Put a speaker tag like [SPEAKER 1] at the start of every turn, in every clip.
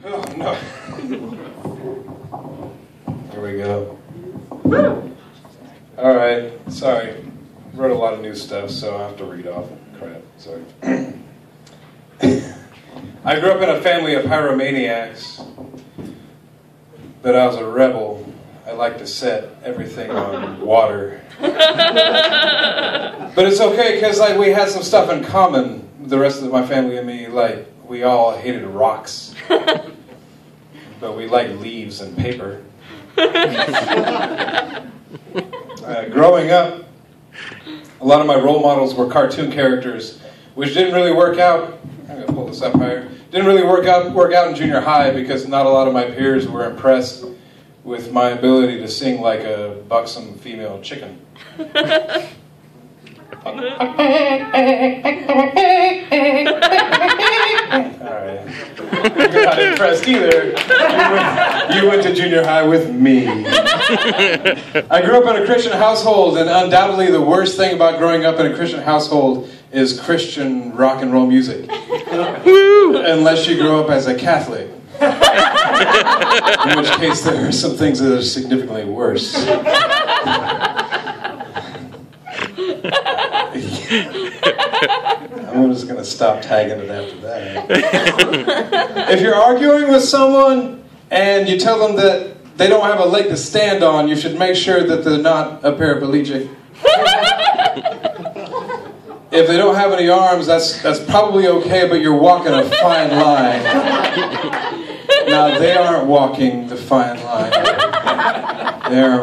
[SPEAKER 1] Oh, no. There we go. All right, sorry. Wrote a lot of new stuff, so I have to read off. Crap, sorry. I grew up in a family of pyromaniacs, but I was a rebel. I like to set everything on water. But it's okay, because like we had some stuff in common, the rest of my family and me. Like, we all hated rocks, but we liked leaves and paper. Growing up, a lot of my role models were cartoon characters, which didn't really work out. I'm going to pull this up higher. Didn't really work out in junior high because not a lot of my peers were impressed with my ability to sing like a buxom female chicken. Alright. You're not impressed either. You went to junior high with me. I grew up in a Christian household, and undoubtedly the worst thing about growing up in a Christian household is Christian rock and roll music. Unless you grow up as a Catholic. In which case there are some things that are significantly worse. I'm just going to stop tagging it after that. If you're arguing with someone and you tell them that they don't have a leg to stand on, you should make sure that they're not a paraplegic. If they don't have any arms, that's probably okay, but you're walking a fine line. Now, they aren't walking the fine line. They're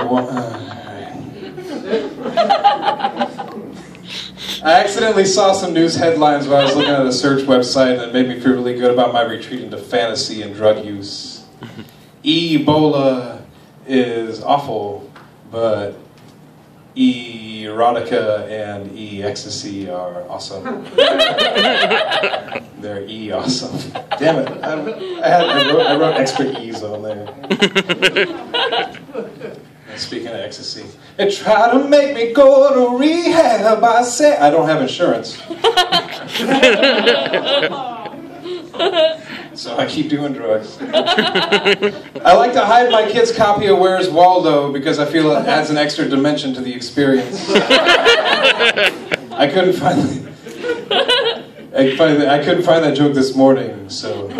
[SPEAKER 1] I accidentally saw some news headlines while I was looking at a search website, and it made me feel really good about my retreat into fantasy and drug use. Ebola is awful, but erotica and e-ecstasy are awesome. They're e-awesome. Damn it, I wrote extra e's on there. Speaking of ecstasy, they try to make me go to rehab. I say I don't have insurance, so I keep doing drugs. I like to hide my kid's copy of Where's Waldo because I feel it adds an extra dimension to the experience. I couldn't find that joke this morning, so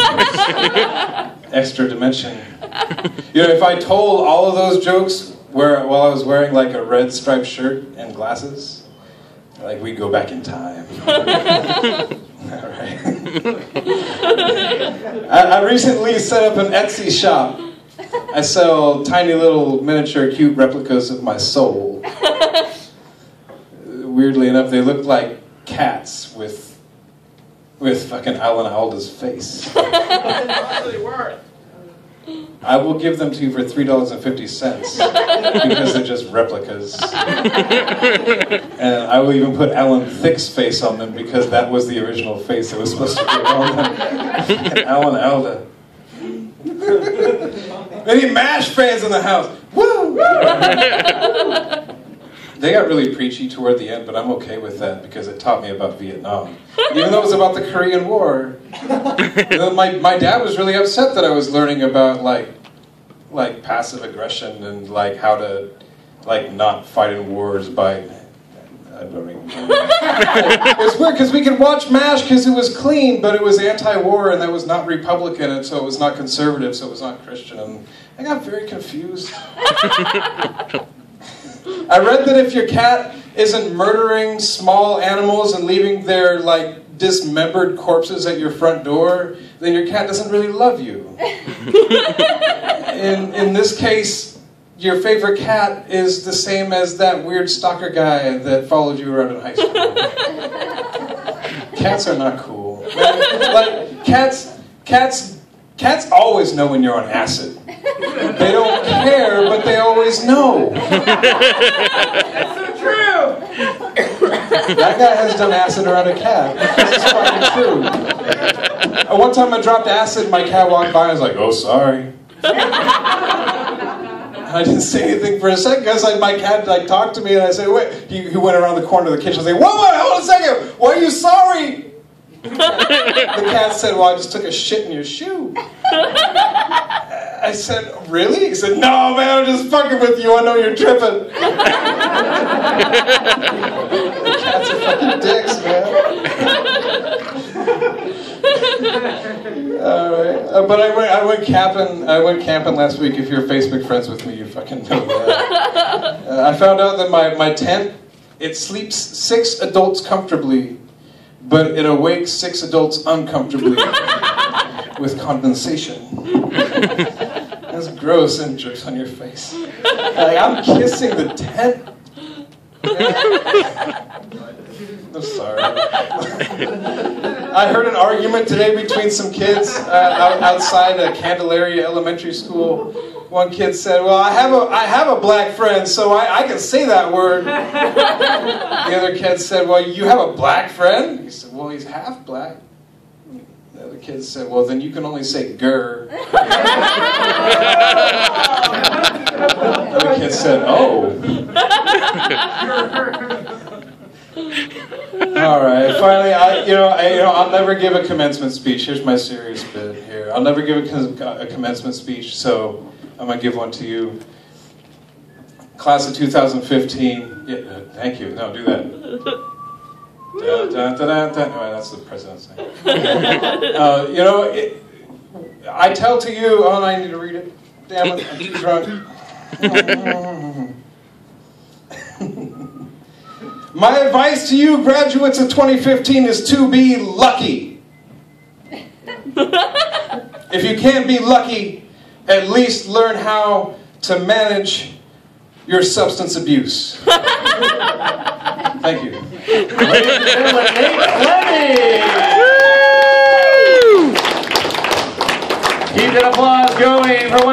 [SPEAKER 1] extra dimension. You know, if I told all of those jokes while I was wearing like a red striped shirt and glasses, like we'd go back in time. Alright. I recently set up an Etsy shop. I sell tiny little miniature cute replicas of my soul. Weirdly enough, they look like cats with fucking Alan Alda's face. How much are they worth? I will give them to you for $3.50 because they're just replicas. And I will even put Alan Thicke's face on them because that was the original face that was supposed to be on them. Alan Alda. Any MASH fans in the house? Woo! They got really preachy toward the end, but I'm okay with that because it taught me about Vietnam. Even though it was about the Korean War. You know, my dad was really upset that I was learning about like passive aggression and like how to like not fight in wars by. I don't even know. It was weird because we could watch MASH because it was clean, but it was anti-war and that was not Republican, and so it was not conservative, so it was not Christian, and I got very confused. I read that if your cat isn't murdering small animals and leaving their like dismembered corpses at your front door, then your cat doesn't really love you. In this case, your favorite cat is the same as that weird stalker guy that followed you around in high school. Cats are not cool. Like cats always know when you're on acid. They don't care, but they always know. That's so true. That guy has done acid around a cat. This is fucking true. One time I dropped acid, my cat walked by and I was like, "Oh, sorry." I didn't say anything for a second because like my cat like talked to me and I said, "Wait." He went around the corner of the kitchen and said, "Whoa, hold on a second. Why are you sorry?" The cat said, well, I just took a shit in your shoe. I said, really? He said, no, man, I'm just fucking with you. I know you're tripping. The cats are fucking dicks, man. All right. But I went camping last week. If you're Facebook friends with me, you fucking know that. I found out that my tent, it sleeps 6 adults comfortably, but it awakes 6 adults uncomfortably with condensation. That's gross and drips on your face. Like, I'm kissing the tent. I'm sorry. I heard an argument today between some kids outside Candelaria Elementary School. One kid said, well, I have a black friend, so I can say that word. The other kid said, well, you have a black friend? He said, well, he's half black. The other kid said, well, then you can only say grr. The other kid said, oh. All right. Finally, I'll never give a commencement speech. Here's my serious bit here. I'll never give a commencement speech, so I'm gonna give one to you. Class of 2015. Yeah, thank you. No, do that. No, that's the president's name. I tell to you. Oh, I need to read it. Damn it! I'm too drunk. My advice to you, graduates of 2015, is to be lucky. If you can't be lucky, at least learn how to manage your substance abuse. Thank you.
[SPEAKER 2] Ladies and gentlemen, Nate Fleming! Keep that applause going for one.